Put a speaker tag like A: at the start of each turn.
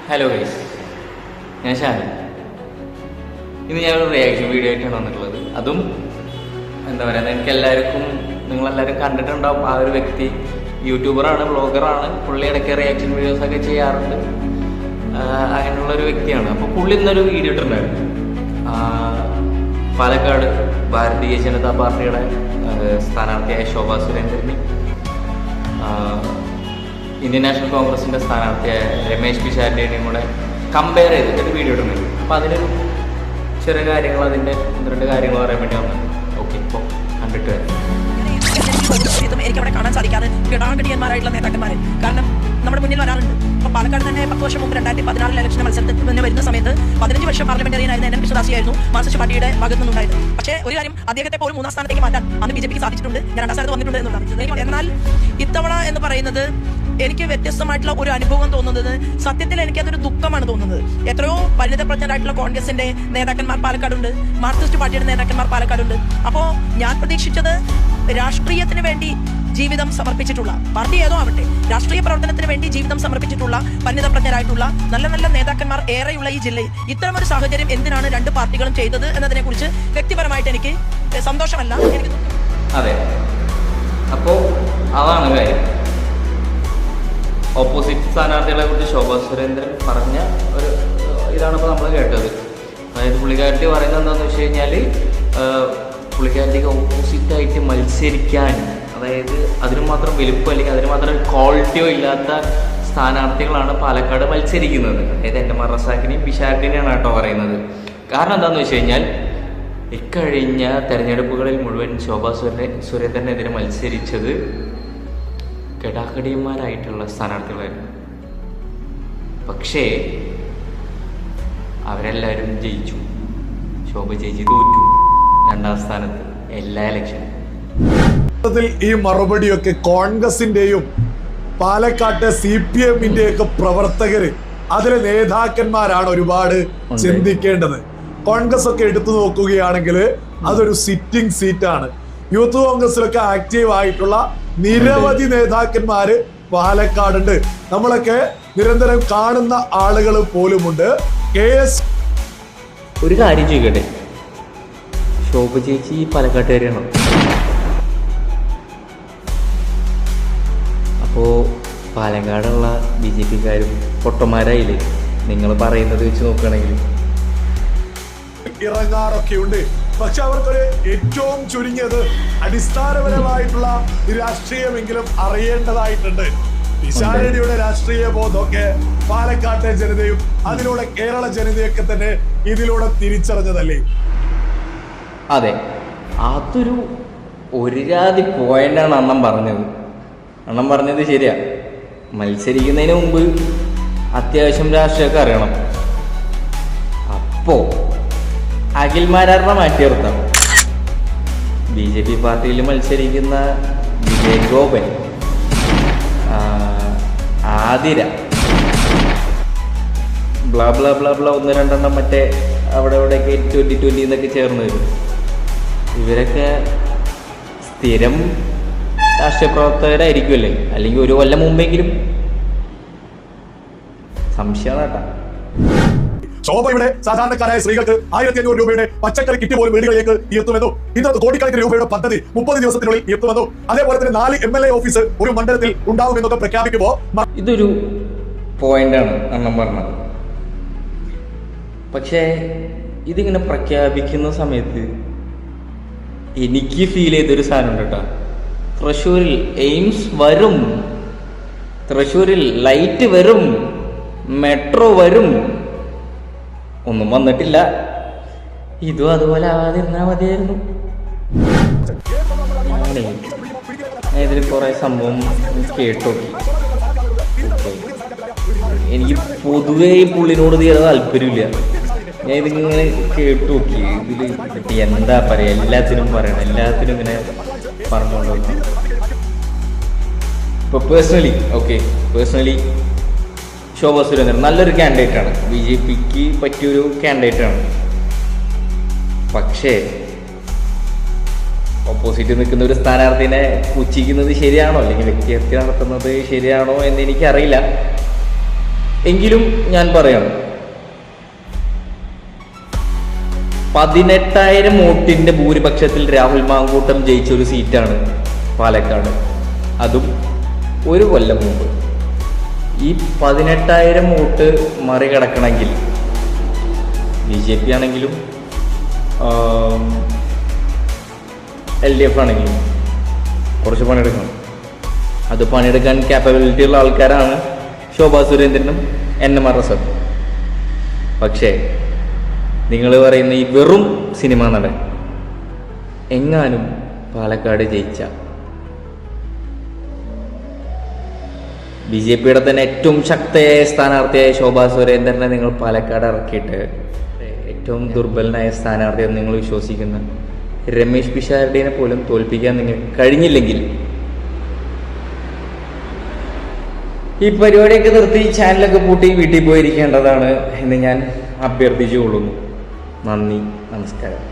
A: Hello guys, ഞാൻ ഷാനി. ഇന്ന് ഞാനൊരു റിയാക്ഷൻ വീഡിയോ ആയിട്ടാണ് വന്നിട്ടുള്ളത്. അതും എന്താ പറയുക, എനിക്കെല്ലാവർക്കും നിങ്ങളെല്ലാവരും കണ്ടിട്ടുണ്ടാവും. ആ ഒരു വ്യക്തി യൂട്യൂബറാണ്, ബ്ലോഗറാണ്. പുള്ളി ഇടയ്ക്ക് റിയാക്ഷൻ വീഡിയോസൊക്കെ ചെയ്യാറുണ്ട്. അങ്ങനെയുള്ളൊരു വ്യക്തിയാണ്. അപ്പോൾ പുള്ളി ഇന്നൊരു വീഡിയോ ഇട്ടിട്ടുണ്ടായിരുന്നു. പാലക്കാട് ഭാരതീയ ജനതാ പാർട്ടിയുടെ സ്ഥാനാർത്ഥിയായ ശോഭാ സുരേന്ദ്രനെ ഇന്ത്യൻ നാഷണൽ കോൺഗ്രസിൻ്റെ സ്ഥാനാർത്ഥിയായ രമേശ് പിഷാരടിയെയും കൂടെ കമ്പയർ ചെയ്തിട്ടൊരു വീഡിയോ ഇടുന്നുണ്ട്. അപ്പോൾ അതിലൊരു ചെറിയ കാര്യങ്ങൾ, അതിൻ്റെ 1-2 കാര്യങ്ങൾ പറയാൻ വേണ്ടി വന്നത്. ഓക്കെ, ഇപ്പോൾ കണ്ടിട്ട് വരാം.
B: എനിക്ക് അവിടെ കാണാൻ സാധിക്കാതെ ഗടാഗടിയന്മാരായിട്ടുള്ള നേതാക്കന്മാരെ, കാരണം നമ്മുടെ മുന്നിൽ വരാറുണ്ട്. അപ്പോൾ പാലക്കാട് തന്നെ 10 വർഷം മുമ്പ് 2014 ഇലക്ഷൻ മത്സരത്തിൽ തന്നെ വരുന്ന സമയത്ത് 15 വർഷം പാർലമെന്ററിയനായിരുന്ന എൻ കൃഷ്ണദാസിയായിരുന്നു മാർക്സിസ്റ്റ് പാർട്ടിയുടെ ഭാഗത്തു നിന്നുണ്ടായത്. പക്ഷേ ഒരു കാര്യം, അദ്ദേഹത്തെ പോലും 3ാം സ്ഥാനത്തേക്ക് മാറ്റാൻ അന്ന് BJP സാധിച്ചിട്ടുണ്ട്. ഞാൻ 2ാം സ്ഥാനത്ത് വന്നിട്ടുണ്ട് എന്നുള്ളതാണ്. എന്നാൽ ഇത്തവണ എന്ന് പറയുന്നത് എനിക്ക് വ്യത്യസ്തമായിട്ടുള്ള ഒരു അനുഭവം തോന്നുന്നത്, സത്യത്തിൽ എനിക്കതൊരു ദുഃഖമാണ് തോന്നുന്നത്. എത്രയോ പരിണിതപ്രജ്ഞരായിട്ടുള്ള കോൺഗ്രസിന്റെ നേതാക്കന്മാർ പാലക്കാടുണ്ട്, മാർക്സിസ്റ്റ് പാർട്ടിയുടെ നേതാക്കന്മാർ പാലക്കാടുണ്ട്. അപ്പോൾ ഞാൻ പ്രതീക്ഷിച്ചത് രാഷ്ട്രീയത്തിന് വേണ്ടി ജീവിതം സമർപ്പിച്ചിട്ടുള്ള, പാർട്ടി ഏതോ ആവട്ടെ, രാഷ്ട്രീയ പ്രവർത്തനത്തിന് വേണ്ടി ജീവിതം സമർപ്പിച്ചിട്ടുള്ള പരിണിതപ്രജ്ഞരായിട്ടുള്ള നല്ല നല്ല നേതാക്കന്മാർ ഏറെയുള്ള ഈ ജില്ലയിൽ ഇത്തരമൊരു സാഹചര്യം എന്തിനാണ് 2 പാർട്ടികളും ചെയ്തത് എന്നതിനെ കുറിച്ച് വ്യക്തിപരമായിട്ട് എനിക്ക് സന്തോഷമല്ല, എനിക്ക്
A: അതെ. അപ്പോൾ അതാണ് കാര്യം. ഓപ്പോസിറ്റ് സ്ഥാനാർത്ഥികളെ കുറിച്ച് ശോഭാ സുരേന്ദ്രൻ പറഞ്ഞ ഒരു ഇതാണ് ഇപ്പോൾ നമ്മൾ കേട്ടത്. അതായത് പുള്ളിക്കാരത്തി പറയുന്നത് എന്താണെന്ന് വെച്ച് കഴിഞ്ഞാൽ, പുള്ളിക്കാരത്തിക്ക് ഓപ്പോസിറ്റായിട്ട് മത്സരിക്കാൻ, അതായത് അതിന് മാത്രം വലുപ്പം അല്ലെങ്കിൽ അതിന് മാത്രം ക്വാളിറ്റിയോ ഇല്ലാത്ത സ്ഥാനാർത്ഥികളാണ് പാലക്കാട് മത്സരിക്കുന്നത്. അതായത് എൻ്റെ റസാഖിനെയും പിഷാരടിനെയാണ് കേട്ടോ പറയുന്നത്. കാരണം എന്താണെന്ന് വെച്ച് കഴിഞ്ഞാൽ, ഇക്കഴിഞ്ഞ തെരഞ്ഞെടുപ്പുകളിൽ മുഴുവൻ ശോഭാ സുരേന്ദ്രനെതിരെ മത്സരിച്ചത് ഗടാഗടിയന്മാരായിട്ടുള്ള സ്ഥാനാർത്ഥികളായിരുന്നു. പക്ഷേ അവരെല്ലാവരും ജയിച്ചു. ശോഭ ചേച്ചി തോറ്റു 2ാം സ്ഥാനത്ത് എല്ലാ ഇലക്ഷനും.
C: ഈ മറുപടിയൊക്കെ കോൺഗ്രസിന്റെയും പാലക്കാട്ടെ CPM-ന്റെയൊക്കെ പ്രവർത്തകര്, അതിലെ നേതാക്കന്മാരാണ് ഒരുപാട് ചിന്തിക്കേണ്ടത്. കോൺഗ്രസ് ഒക്കെ എടുത്തു നോക്കുകയാണെങ്കിൽ അതൊരു സിറ്റിംഗ് സീറ്റാണ്. യൂത്ത് കോൺഗ്രസിലൊക്കെ ആക്റ്റീവ് ആയിട്ടുള്ള നിരവധി നേതാക്കന്മാര് പാലക്കാടുണ്ട്. നമ്മളൊക്കെ നിരന്തരം കാണുന്ന ആളുകൾ പോലുമുണ്ട്.
A: ഒരു കാര്യം ചോദിക്കട്ടെ, ശോഭ ചേച്ചി പാലക്കാട്ടുകാരിയാണോ? അപ്പോൾ പാലക്കാടുള്ള BJP-ക്കാരും പൊട്ടന്മാരായില്ലേ നിങ്ങൾ പറയുന്നത് വെച്ച് നോക്കുകയാണെങ്കിൽ?
C: ഇറങ്ങാറൊക്കെ ഉണ്ട്. പക്ഷെ അവർക്കൊരു ഏറ്റവും ചുരുങ്ങിയത് അടിസ്ഥാനപരമായിട്ടുള്ള രാഷ്ട്രീയമെങ്കിലും അറിയേണ്ടതായിട്ടുണ്ട്. പിഷാരടിയുടെ രാഷ്ട്രീയ ബോധമൊക്കെ പാലക്കാട്ടെ ജനതയും അതിലൂടെ കേരള ജനതയൊക്കെ തന്നെ ഇതിലൂടെ തിരിച്ചറിഞ്ഞതല്ലേ?
A: അതെ, അതൊരു ജാതി പോയിന്റാണ് അണ്ണൻ പറഞ്ഞത്. അണ്ണൻ പറഞ്ഞത് ശരിയാ. മത്സരിക്കുന്നതിന് മുമ്പ് അത്യാവശ്യം രാഷ്ട്രീയമൊക്കെ അറിയണം. അപ്പോ അഖിൽമാരാറിനെ മാറ്റി നിർത്താം. BJP പാർട്ടിയിൽ മത്സരിക്കുന്ന Vijay Gopan, Athira, blah blah blah blah 1-2 മറ്റേ അവിടെ ഇവിടെയൊക്കെ 2020 എന്നൊക്കെ ചേർന്ന് വരും. ഇവരൊക്കെ സ്ഥിരം രാഷ്ട്രീയ പ്രവർത്തകരായിരിക്കുമല്ലേ? അല്ലെങ്കിൽ ഒരു കൊല്ലം മുമ്പെങ്കിലും. സംശയമാണ് കേട്ടാ.
C: ശോഭയുടെ സാധാരണക്കാരായ സ്ത്രീകൾക്ക് 1500 രൂപയുടെ പച്ചക്കറി കിറ്റ് പോലും വീടുകളിലേക്ക് എത്തുമെന്നു. ഇന്നത്തെ കോടിക്കണക്കിന് രൂപയുടെ പദ്ധതി 30 ദിവസത്തിനുള്ളിൽ എത്തുമെന്നു. അതേപോലെ തന്നെ 4 MLA ഓഫീസ് ഒരു മണ്ഡലത്തിൽ ഉണ്ടാവുമെന്നൊക്കെ പ്രഖ്യാപിക്കുമ്പോ
A: ഇതൊരു പോയിന്റാണ് അണ്ണൻ പറഞ്ഞത്. പക്ഷേ ഇതിങ്ങനെ പ്രഖ്യാപിക്കുന്ന സമയത്ത് എനിക്ക് ഫീൽ ചെയ്തൊരു സാധനം ഉണ്ട് കേട്ടോ. തൃശ്ശൂരിൽ എയിംസ് വരും, തൃശ്ശൂരിൽ ലൈറ്റ് വരും, മെട്രോ വരും. ഒന്നും വന്നിട്ടില്ല. ഇതും അതുപോലെ ആവാതിരുന്നാൽ മതിയായിരുന്നു. ഇതിൽ കുറെ സംഭവം കേട്ടു. എനിക്ക് പൊതുവേ ഈ പുള്ളിനോട് തീരെ താല്പര്യമില്ല. ഞാൻ ഇതിങ്ങനെ കേട്ടു നോക്കി. ഇതിൽ എന്താ പറയുക, എല്ലാത്തിനും പറയണം, എല്ലാത്തിനും ഇങ്ങനെ പറഞ്ഞുകൊണ്ടു. ഇപ്പോൾ പേഴ്സണലി ശോഭാ സുരേന്ദ്രൻ നല്ലൊരു കാൻഡിഡേറ്റാണ്. BJP-ക്ക് പറ്റിയൊരു കാൻഡിഡേറ്റാണ്. പക്ഷേ ഓപ്പോസിറ്റ് നിൽക്കുന്ന ഒരു സ്ഥാനാർത്ഥിനെ പുച്ഛിക്കുന്നത് ശരിയാണോ, അല്ലെങ്കിൽ വ്യക്തിഹത്യ നടത്തുന്നത് ശരിയാണോ എന്ന് എനിക്കറിയില്ല. എങ്കിലും ഞാൻ പറയണം, 18,000 വോട്ടിന്റെ ഭൂരിപക്ഷത്തിൽ രാഹുൽ മാങ്കൂട്ടം ജയിച്ചൊരു സീറ്റാണ് പാലക്കാട്, അതും ഒരു കൊല്ലം മുമ്പ്. ഈ 18,000 വോട്ട് മറികടക്കണമെങ്കിൽ BJP ആണെങ്കിലും LDF ആണെങ്കിലും കുറച്ച് പണിയെടുക്കണം. അത് പണിയെടുക്കാൻ ക്യാപ്പബിലിറ്റി ഉള്ള ആൾക്കാരാണ് ശോഭാ സുരേന്ദ്രനും NMR റസാഖും. പക്ഷേ നിങ്ങൾ പറയുന്ന ഈ വെറും സിനിമ നടൻ എങ്ങാനും പാലക്കാട് ജയിച്ച BJPയുടെ തന്നെ ഏറ്റവും ശക്തയായ സ്ഥാനാർത്ഥിയായ ശോഭാ സുരേന്ദ്രനെ നിങ്ങൾ പാലക്കാട് ഇറക്കിയിട്ട് ഏറ്റവും ദുർബലനായ സ്ഥാനാർത്ഥിയെന്ന് നിങ്ങൾ വിശ്വസിക്കുന്ന രമേശ് പിഷാരടിനെ പോലും തോൽപ്പിക്കാൻ നിങ്ങൾക്ക് കഴിഞ്ഞില്ലെങ്കിൽ ഈ പരിപാടിയൊക്കെ നിർത്തി ചാനലൊക്കെ പൂട്ടി വീട്ടിൽ പോയിരിക്കേണ്ടതാണ് എന്ന് ഞാൻ അഭ്യർത്ഥിച്ചുകൊള്ളുന്നു. നന്ദി, നമസ്കാരം.